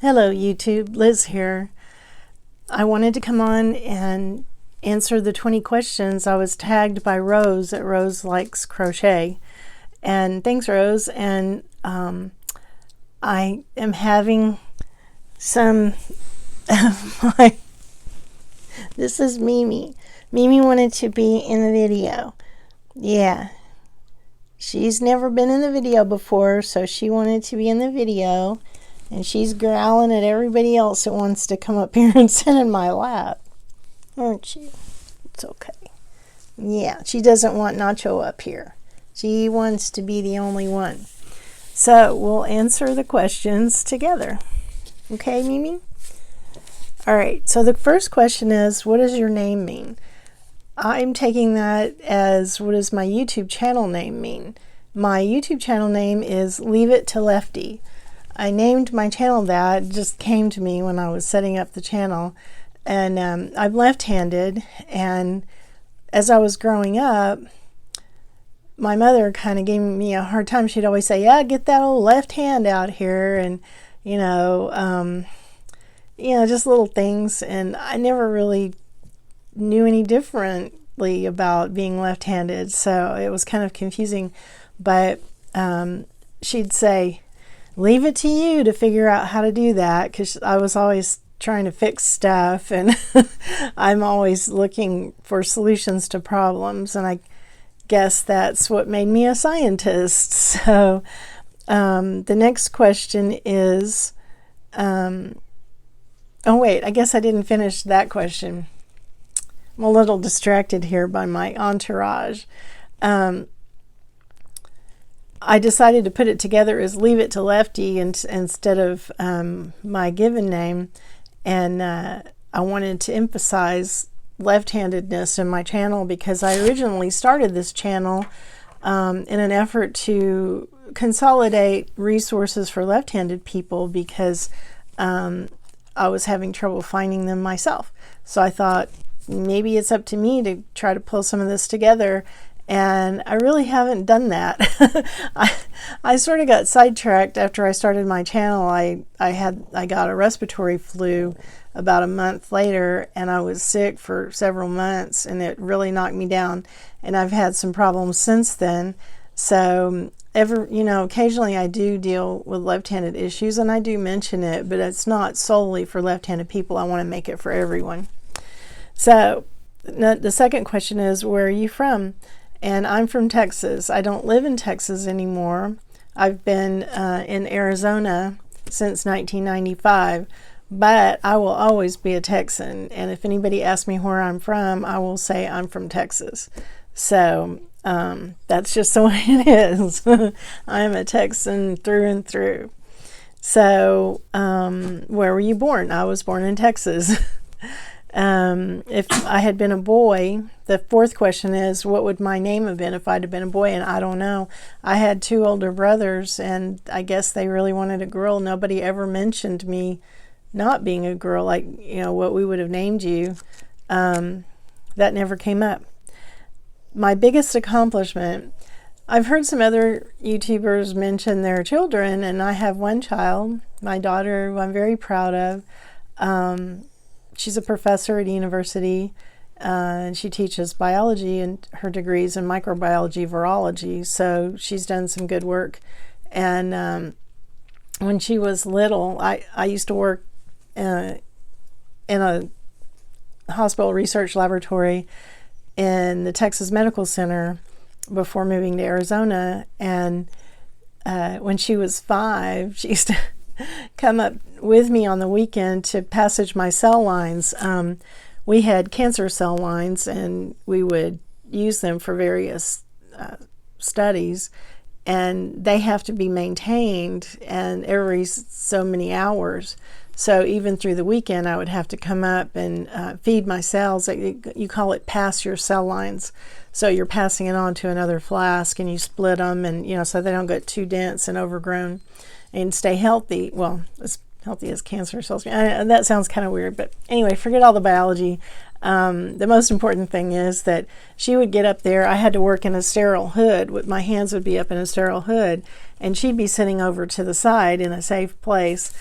Hello YouTube, Liz here. I wanted to come on and answer the 20 questions. I was tagged by Rose at Rose Likes Crochet. And thanks, Rose. And I am having some of my... This is Mimi. Mimi wanted to be in the video. Yeah. She's never been in the video before, so she wanted to be in the video. And she's growling at everybody else that wants to come up here and sit in my lap. Aren't you? It's okay. Yeah, she doesn't want Nacho up here. She wants to be the only one. So we'll answer the questions together. Okay, Mimi? All right, so the first question is, what does your name mean? I'm taking that as, what does my YouTube channel name mean? My YouTube channel name is Leave It to Lefty. I named my channel that. It just came to me when I was setting up the channel. And I'm left-handed, and as I was growing up, my mother kind of gave me a hard time. She'd always say, yeah, get that old left hand out here, and just little things. And I never really knew any differently about being left-handed, so it was kind of confusing. But she'd say, leave it to you to figure out how to do that, because I was always trying to fix stuff, and I'm always looking for solutions to problems, and I guess that's what made me a scientist. So the next question is, oh wait, I guess I didn't finish that question. I'm a little distracted here by my entourage. I decided to put it together as Leave It to Lefty instead of my given name, and I wanted to emphasize left-handedness in my channel because I originally started this channel in an effort to consolidate resources for left-handed people because I was having trouble finding them myself. So I thought maybe it's up to me to try to pull some of this together. And I really haven't done that. I sort of got sidetracked after I started my channel. I got a respiratory flu about a month later, and I was sick for several months, and it really knocked me down. And I've had some problems since then. So occasionally I do deal with left-handed issues, and I do mention it, but it's not solely for left-handed people. I want to make it for everyone. So the second question is, where are you from? And I'm from Texas. I don't live in Texas anymore. I've been in Arizona since 1995, but I will always be a Texan. And if anybody asks me where I'm from, I will say I'm from Texas. So that's just the way it is. I'm a Texan through and through. So where were you born? I was born in Texas. If I had been a boy, the fourth question is, what would my name have been if I'd have been a boy? And I don't know. I had two older brothers, and I guess they really wanted a girl. Nobody ever mentioned me not being a girl, like, what we would have named you. That never came up. My biggest accomplishment, I've heard some other YouTubers mention their children, and I have one child, my daughter, who I'm very proud of. She's a professor at a university, and she teaches biology, and her degree's in microbiology, virology, so she's done some good work. And when she was little, I used to work in a hospital research laboratory in the Texas Medical Center before moving to Arizona, and when she was 5, she used to come up with me on the weekend to passage my cell lines. We had cancer cell lines, and we would use them for various studies, and they have to be maintained and every so many hours. So even through the weekend, I would have to come up and feed my cells. You call it pass your cell lines. So you're passing it on to another flask, and you split them, and so they don't get too dense and overgrown, and stay healthy. Well, as healthy as cancer cells. That sounds kind of weird, but anyway, forget all the biology. The most important thing is that she would get up there. I had to work in a sterile hood. My hands would be up in a sterile hood, and she'd be sitting over to the side in a safe place.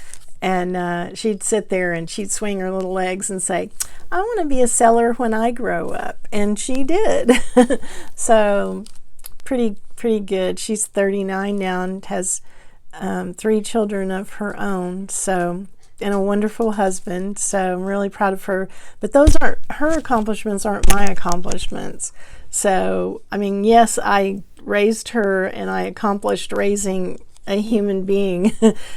And she'd sit there and she'd swing her little legs and say, I want to be a seller when I grow up. And she did. So pretty good. She's 39 now and has 3 children of her own. So, and a wonderful husband. So I'm really proud of her. But those aren't her accomplishments, aren't my accomplishments. So, I mean, yes, I raised her and I accomplished raising a human being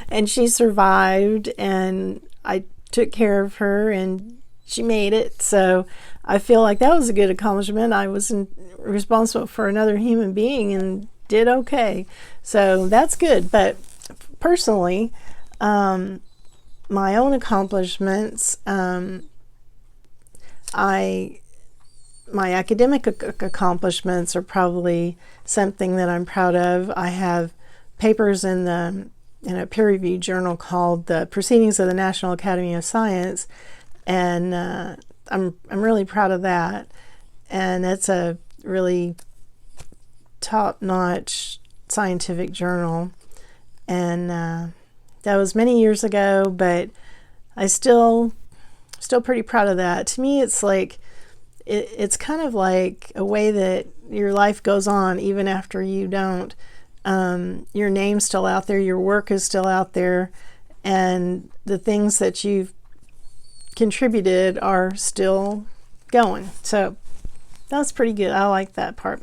and she survived and I took care of her and she made it. So I feel like that was a good accomplishment. I was responsible for another human being and did okay. So that's good. But personally, my own accomplishments, my academic accomplishments are probably something that I'm proud of. I have papers in a peer-reviewed journal called the Proceedings of the National Academy of Science, and I'm really proud of that. And it's a really top-notch scientific journal, and that was many years ago, but I still pretty proud of that. To me, it's like it's kind of like a way that your life goes on even after you don't. Your name's still out there, your work is still out there, and the things that you've contributed are still going. So that's pretty good. I like that part.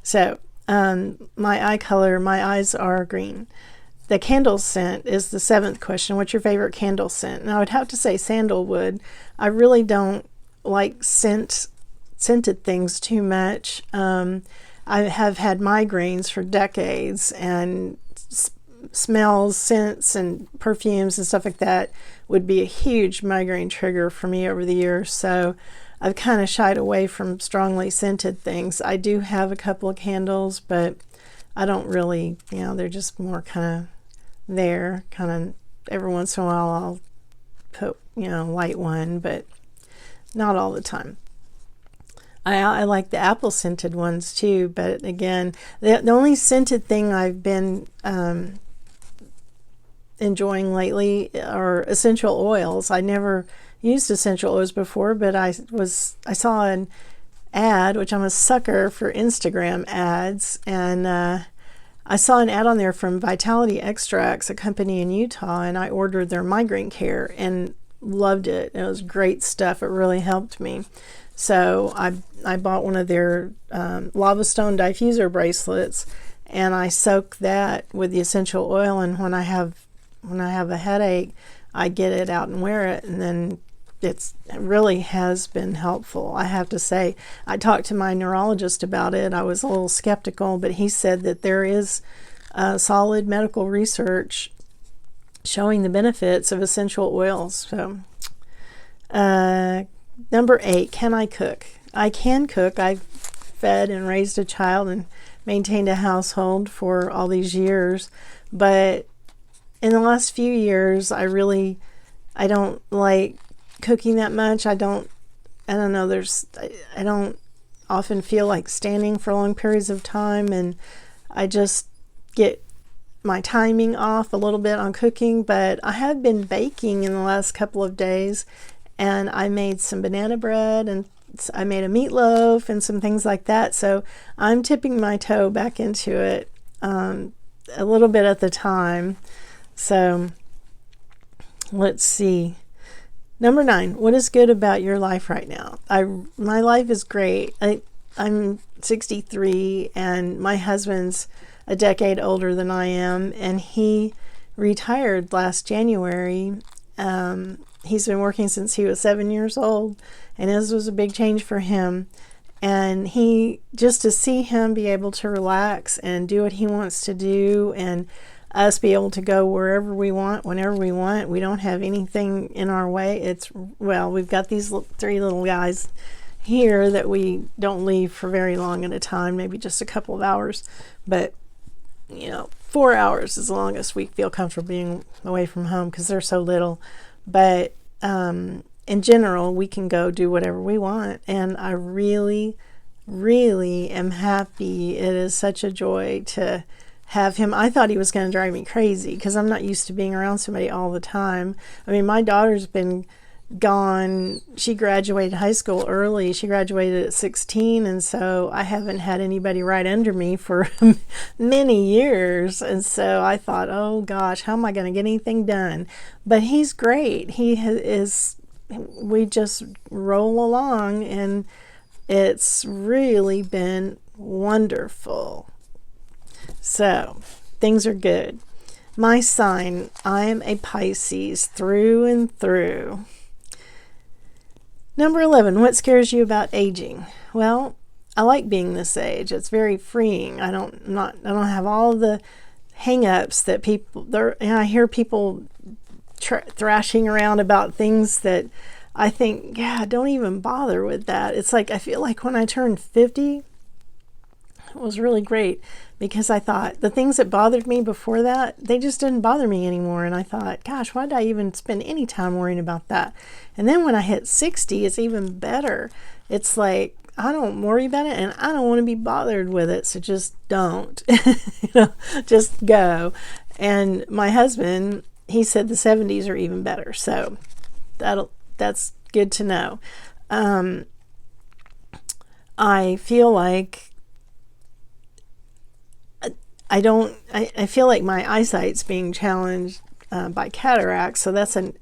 So my eye color, my eyes are green. The candle scent is the 7th question. What's your favorite candle scent? And I would have to say sandalwood. I really don't like scented things too much. I have had migraines for decades, and smells, scents, and perfumes and stuff like that would be a huge migraine trigger for me over the years. So I've kind of shied away from strongly scented things. I do have a couple of candles, but I don't really, they're just more kind of there. Kind of every once in a while I'll put, light one, but not all the time. I like the apple scented ones too, but again, the only scented thing I've been enjoying lately are essential oils. I never used essential oils before, but I saw an ad, which I'm a sucker for Instagram ads, and I saw an ad on there from Vitality Extracts, a company in Utah, and I ordered their migraine care and loved it. It was great stuff. It really helped me. So I bought one of their lava stone diffuser bracelets, and I soak that with the essential oil, and when I have a headache, I get it out and wear it, and then it really has been helpful. I have to say, I talked to my neurologist about it. I was a little skeptical, but he said that there is solid medical research showing the benefits of essential oils. So number 8, can I cook? I can cook. I've fed and raised a child and maintained a household for all these years, but in the last few years, I don't like cooking that much. I don't know, I don't often feel like standing for long periods of time, and I just get my timing off a little bit on cooking. But I have been baking in the last couple of days, and I made some banana bread, and I made a meatloaf and some things like that. So I'm tipping my toe back into it a little bit at the time. So let's see. Number 9, what is good about your life right now? My life is great. I'm 63, and my husband's a decade older than I am, and he retired last January. He's been working since he was 7 years old, and this was a big change for him. And just to see him be able to relax and do what he wants to do, and us be able to go wherever we want, whenever we want. We don't have anything in our way. We've got these 3 little guys here that we don't leave for very long at a time, maybe just a couple of hours. But, 4 hours is the longest we feel comfortable being away from home because they're so little. But in general, we can go do whatever we want. And I really, really am happy. It is such a joy to have him. I thought he was going to drive me crazy because I'm not used to being around somebody all the time. I mean, my daughter's been gone. She graduated high school early. She graduated at 16, and so I haven't had anybody right under me for many years. And so I thought, oh gosh, how am I going to get anything done? But he's great. We just roll along, and it's really been wonderful. So things are good. My sign, I am a Pisces through and through. Number 11, what scares you about aging? Well, I like being this age. It's very freeing. I don't have all the hang-ups that people there, and I hear people thrashing around about things that I think, yeah, don't even bother with that. It's like I feel like when I turned 50, it was really great because I thought the things that bothered me before that, they just didn't bother me anymore. And I thought, gosh, why did I even spend any time worrying about that? And then when I hit 60, it's even better. It's like, I don't worry about it and I don't want to be bothered with it. So just don't, just go. And my husband, he said the 70s are even better. So that's good to know. I feel like I feel like my eyesight's being challenged by cataracts, so that's an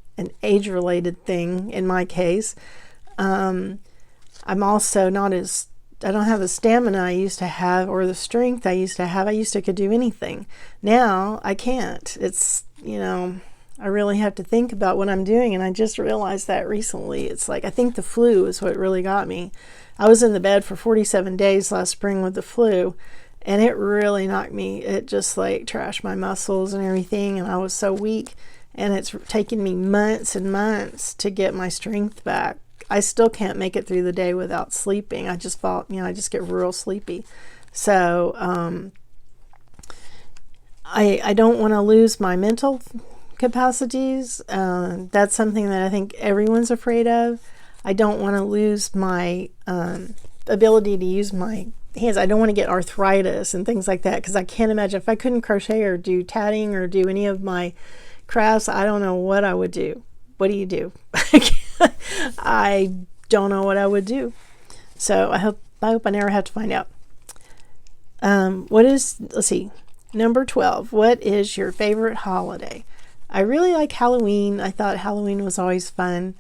age-related thing in my case. I'm also I don't have the stamina I used to have or the strength I used to have. I used to could do anything. Now I can't. It's, I really have to think about what I'm doing, and I just realized that recently. It's like, I think the flu is what really got me. I was in the bed for 47 days last spring with the flu, and it really knocked me. It just like trashed my muscles and everything, and I was so weak, and it's taken me months and months to get my strength back. I still can't make it through the day without sleeping. I just I just get real sleepy. So I don't want to lose my mental capacities. That's something that I think everyone's afraid of. I don't want to lose my ability to use my hands. I don't want to get arthritis and things like that, because I can't imagine if I couldn't crochet or do tatting or do any of my crafts. I don't know what I would do. What do you do? I don't know what I would do. So I hope I never have to find out. Let's see, number 12, what is your favorite holiday? I really like Halloween. I thought Halloween was always fun.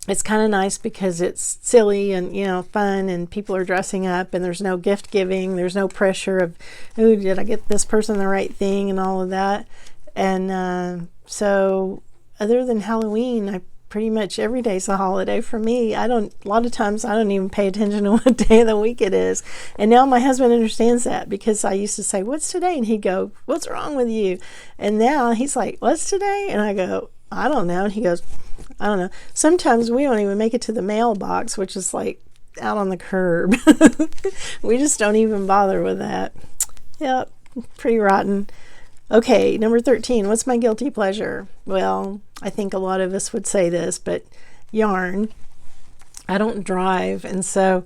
It's kind of nice because it's silly and, fun, and people are dressing up, and there's no gift giving. There's no pressure of, ooh, did I get this person the right thing and all of that. And so other than Halloween, pretty much every day's a holiday for me. A lot of times I don't even pay attention to what day of the week it is. And now my husband understands that, because I used to say, what's today? And he'd go, what's wrong with you? And now he's like, what's today? And I go, I don't know. And he goes, I don't know. Sometimes we don't even make it to the mailbox, which is like out on the curb. We just don't even bother with that. Yep, pretty rotten. Okay, number 13, what's my guilty pleasure? Well, I think a lot of us would say this, but yarn. I don't drive, and so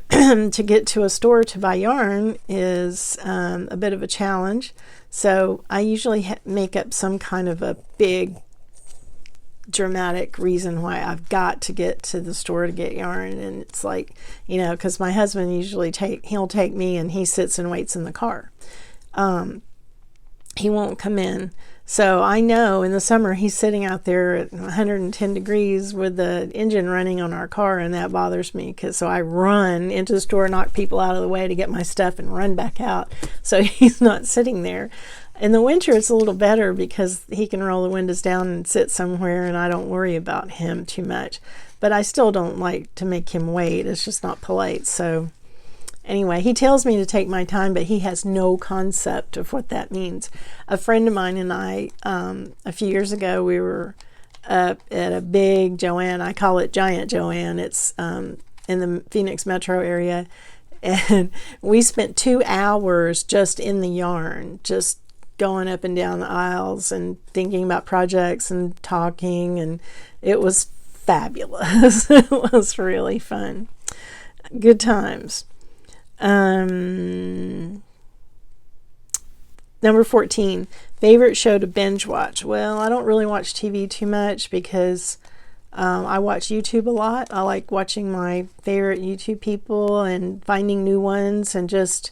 to get to a store to buy yarn is a bit of a challenge. So I usually make up some kind of a big dramatic reason why I've got to get to the store to get yarn. And it's like, because my husband usually he'll take me, and he sits and waits in the car. He won't come in. So I know in the summer he's sitting out there at 110 degrees with the engine running on our car, and that bothers me, so I run into the store, knock people out of the way to get my stuff, and run back out so he's not sitting there. In the winter it's a little better because he can roll the windows down and sit somewhere, and I don't worry about him too much. But I still don't like to make him wait. It's just not polite. So anyway, he tells me to take my time, but he has no concept of what that means. A friend of mine and I, a few years ago, we were up at a big Joann. I call it Giant Joann. It's in the Phoenix metro area. And we spent 2 hours just in the yarn, just going up and down the aisles and thinking about projects and talking. And it was fabulous. It was really fun. Good times. Number 14, favorite show to binge watch. Well, I don't really watch TV too much because I watch YouTube a lot. I like watching my favorite YouTube people and finding new ones and just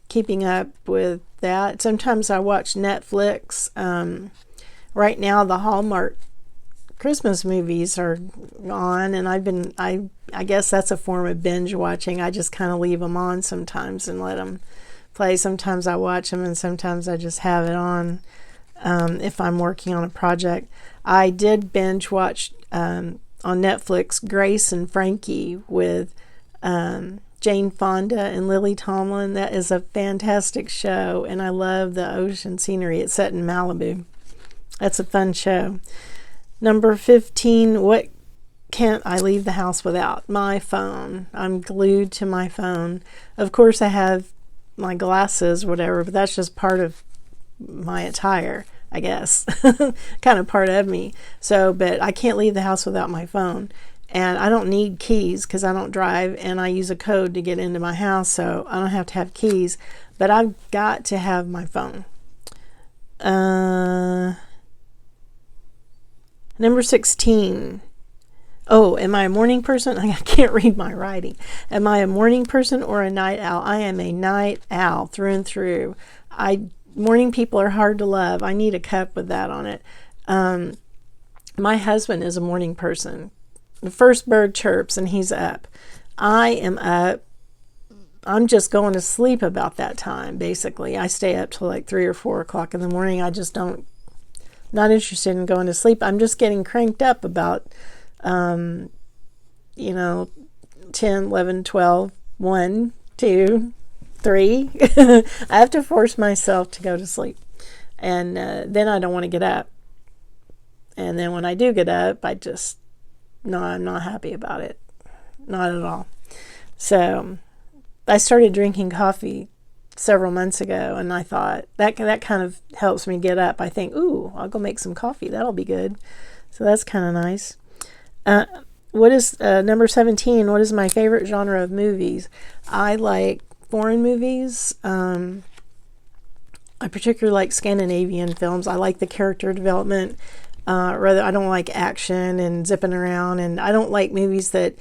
keeping up with that. Sometimes I watch Netflix. Right now, the Hallmark Christmas movies are on, and I guess that's a form of binge watching. I just kind of leave them on sometimes and let them play. Sometimes I watch them, and sometimes I just have it on if I'm working on a project. I did binge watch on Netflix Grace and Frankie with Jane Fonda and Lily Tomlin. That is a fantastic show, and I love the ocean scenery. It's set in Malibu. That's a fun show. Number 15, what can't I leave the house without? My phone. I'm glued to my phone. Of course, I have my glasses, whatever, but that's just part of my attire, I guess. Kind of part of me. So, but I can't leave the house without my phone. And I don't need keys because I don't drive, and I use a code to get into my house, so I don't have to have keys. But I've got to have my phone. Number 16. Oh, am I a morning person? I can't read my writing. Am I a morning person or a night owl? I am a night owl through and through. Morning people are hard to love. I need a cup with that on it. My husband is a morning person. The first bird chirps and he's up. I am up. I'm just going to sleep about that time, basically. I stay up till like 3 or 4 o'clock in the morning. I just not interested in going to sleep. I'm just getting cranked up about, 10, 11, 12, 1, 2, 3. I have to force myself to go to sleep. And then I don't want to get up. And then when I do get up, I'm not happy about it. Not at all. So I started drinking coffee several months ago, and I thought that kind of helps me get up. I think, ooh, I'll go make some coffee. That'll be good. So that's kind of nice. What is number 17? What is my favorite genre of movies? I like foreign movies. I particularly like Scandinavian films. I like the character development. I don't like action and zipping around, and I don't like movies that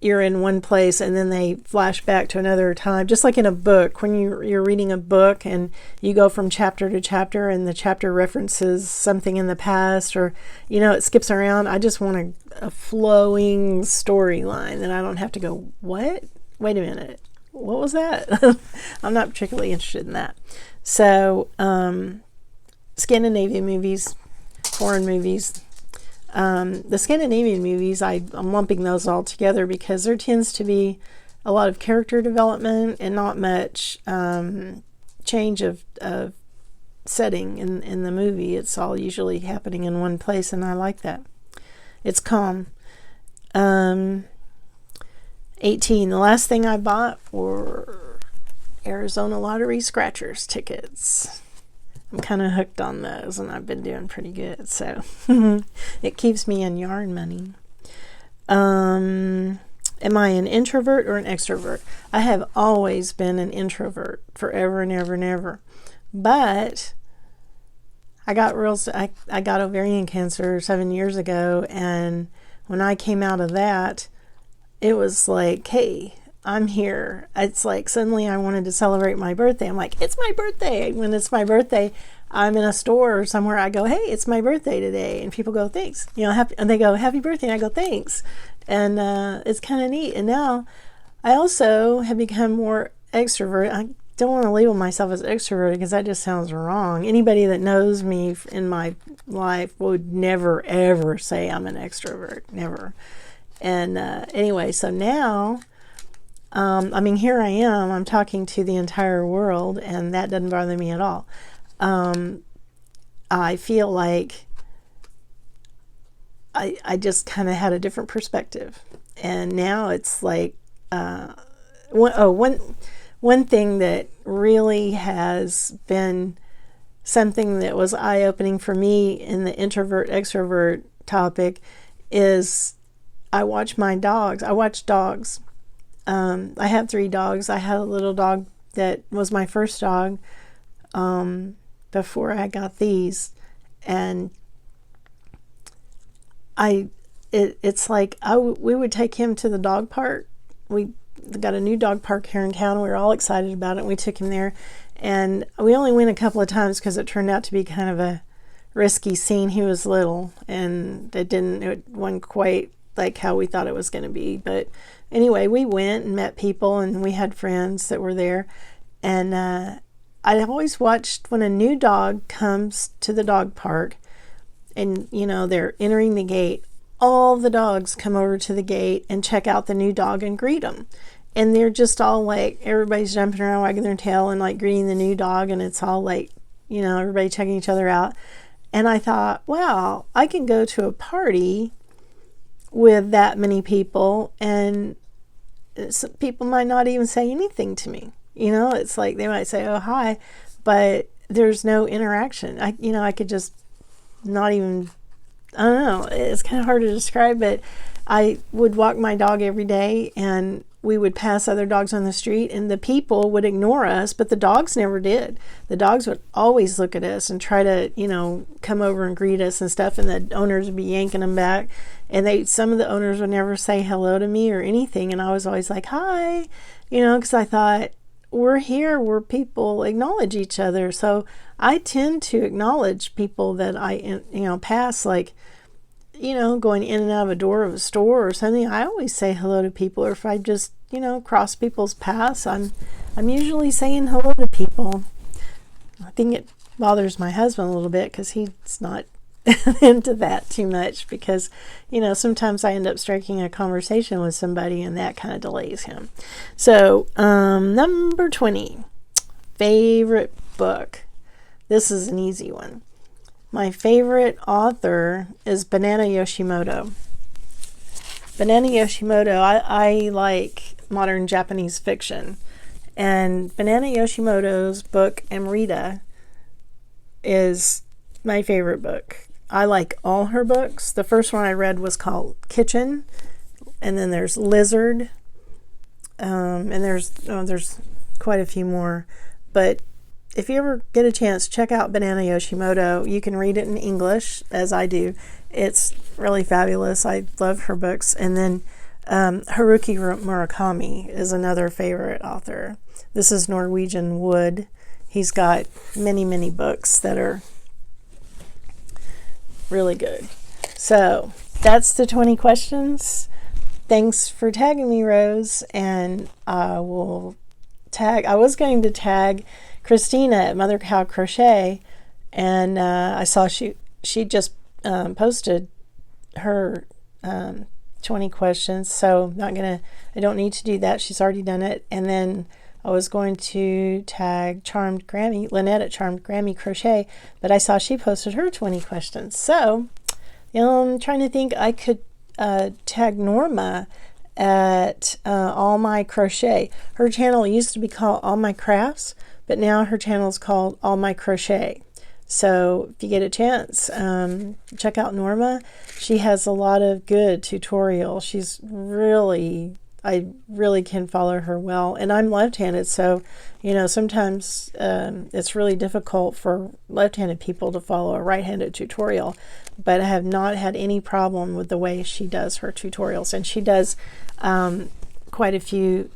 you're in one place and then they flash back to another time. Just like in a book, when you're reading a book and you go from chapter to chapter and the chapter references something in the past, or it skips around. I just want a flowing storyline, and I don't have to go, what? Wait a minute, what was that? I'm not particularly interested in that. So Scandinavian movies, foreign movies. The Scandinavian movies, I'm lumping those all together because there tends to be a lot of character development and not much change of setting in the movie. It's all usually happening in one place, and I like that. It's calm. 18. The last thing I bought were Arizona Lottery Scratchers tickets. I'm kind of hooked on those, and I've been doing pretty good, so it keeps me in yarn money. Am I an introvert or an extrovert? I have always been an introvert, forever and ever and ever. But I got ovarian cancer 7 years ago, and when I came out of that, it was like, hey, I'm here. It's like suddenly I wanted to celebrate my birthday. I'm like, it's my birthday. When it's my birthday, I'm in a store or somewhere. I go, hey, it's my birthday today. And people go, thanks. And they go, happy birthday. And I go, thanks. And it's kind of neat. And now I also have become more extrovert. I don't want to label myself as extrovert because that just sounds wrong. Anybody that knows me in my life would never, ever say I'm an extrovert. Never. And anyway, so now... here I am, I'm talking to the entire world, and that doesn't bother me at all. I feel like I just kind of had a different perspective. And now it's like, one thing that really has been something that was eye-opening for me in the introvert-extrovert topic is I watch my dogs. I watch dogs. I have 3 dogs. I had a little dog that was my first dog before I got these, and it's like we would take him to the dog park. We got a new dog park here in town. We were all excited about it, and we took him there, and we only went a couple of times because it turned out to be kind of a risky scene. He was little, and it wasn't quite like how we thought it was going to be. But anyway, we went and met people, and we had friends that were there. And I always watched when a new dog comes to the dog park, and they're entering the gate, all the dogs come over to the gate and check out the new dog and greet them. And they're just all like, everybody's jumping around, wagging their tail and like greeting the new dog, and it's all like, everybody checking each other out. And I thought, wow, I can go to a party with that many people, and some people might not even say anything to me. It's like they might say, oh, hi, but there's no interaction. I could just not even, I don't know, it's kind of hard to describe, but I would walk my dog every day, and we would pass other dogs on the street, and the people would ignore us, but the dogs never did. The dogs would always look at us and try to, come over and greet us and stuff, and the owners would be yanking them back. And some of the owners would never say hello to me or anything, and I was always like, hi, because I thought, we're here where people acknowledge each other. So I tend to acknowledge people that I, pass, like, going in and out of a door of a store or something. I always say hello to people, or if I just, cross people's paths, I'm usually saying hello to people. I think it bothers my husband a little bit because he's not into that too much, because, sometimes I end up striking a conversation with somebody and that kind of delays him. So, number 20, favorite book. This is an easy one. My favorite author is Banana Yoshimoto. Banana Yoshimoto, I like modern Japanese fiction. And Banana Yoshimoto's book, Amrita, is my favorite book. I like all her books. The first one I read was called Kitchen. And then there's Lizard. And there's quite a few more. But if you ever get a chance, check out Banana Yoshimoto. You can read it in English, as I do. It's really fabulous. I love her books. And then Haruki Murakami is another favorite author. This is Norwegian Wood. He's got many, many books that are really good. So that's the 20 questions. Thanks for tagging me, Rose. And I was going to tag Christina at Mother Cow Crochet, and I saw she just posted her 20 questions, so I don't need to do that. She's already done it. And then I was going to tag Lynette at Charmed Grammy Crochet, but I saw she posted her 20 questions. So I'm trying to think, I could tag Norma at All My Crochet. Her channel used to be called All My Crafts, but now her channel is called All My Crochet. So if you get a chance, check out Norma. She has a lot of good tutorials. I really can follow her well. And I'm left-handed, so, sometimes it's really difficult for left-handed people to follow a right-handed tutorial. But I have not had any problem with the way she does her tutorials. And she does quite a few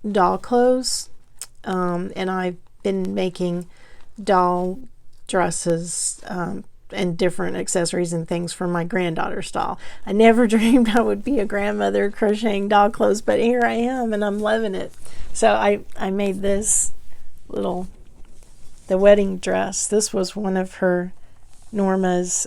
doll clothes. And I've been making doll dresses and different accessories and things for my granddaughter's doll. I never dreamed I would be a grandmother crocheting doll clothes, but here I am, and I'm loving it. So I made this the wedding dress. This was one of Norma's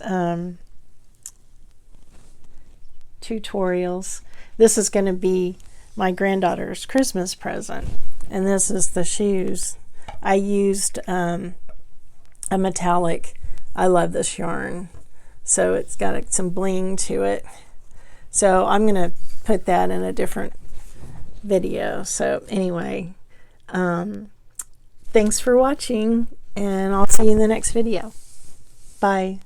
tutorials. This is going to be my granddaughter's Christmas present, and this is the shoes. I used a metallic, I love this yarn, so it's got some bling to it. So I'm going to put that in a different video. So anyway, thanks for watching, and I'll see you in the next video. Bye.